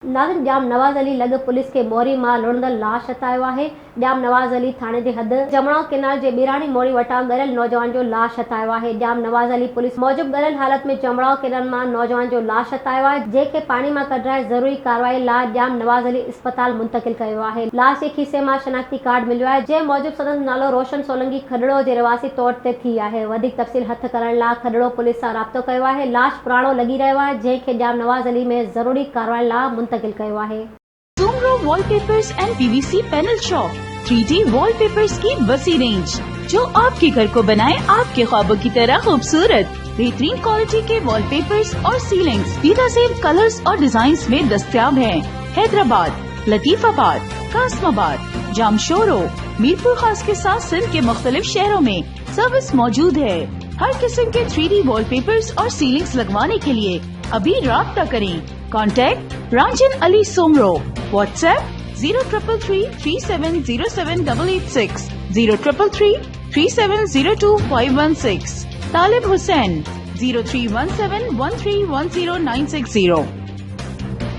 नाज़िम जाम नवाज़ Ali लॻ police के मोरी मां लुणंदड़ लाश हथायो आहे। जाम नवाज़ अली थाणे जे हद जमणाव किनार जे ॿीराणी मोड़ी वटां ॻरियल नौजवान जो लाश हथायो आहे। जाम नवाज़ अली पुलिस मूजिब ॻरियल हालत में जमणाव किनार मां नौजवान जो लाश हथायो आहे, जंहिंखे पाणी मां कढाए ज़रूरी कार्रवाई लाइ जाम नवाज़ अली अस्पताल मुंतक़िल कयो आहे। लाश जे खीसे मां शनाख्ती कार्ड मिलियो आहे, जंहिं मूजिब संदसि नालो रोशन सोलंकी खडड़ो जे रवासी तौर ते थी आहे। वधीक तफ़सील हथ करण लाइ खडड़ो पुलिस सां राब्तो कयो आहे। लाश पुराणो लॻी रहियो आहे, जंहिंखे जाम नवाज़ अली में ज़रूरी कार्रवाई लाइ मुंतक़िल कयो आहे। Soomro wallpapers and PVC panel shop 3D wallpapers की वसी रेंज, जो आपके घर को बनाए आपके ख्वाबों की तरह खूबसूरत। बेहतरीन क्वालिटी के वॉलपेपर्स और सीलिंग्स बेहतरीन कलर्स और डिजाइन्स में दस्तयाब हैं। हैदराबाद, लतीफाबाद, कासमाबाद, जामशोरो, मीरपुर खास के साथ सिंध के मुख्तलिफ शहरों में सर्विस मौजूद है। हर किस्म के 3D वॉलपेपर्स और सीलिंग्स लगवाने के लिए अभी राब्ता करें। कॉन्टैक्ट रांजन अली सोमरो, व्हाट्सएप 0333370786, 03333702 516, तालिब हुसैन 031713109660।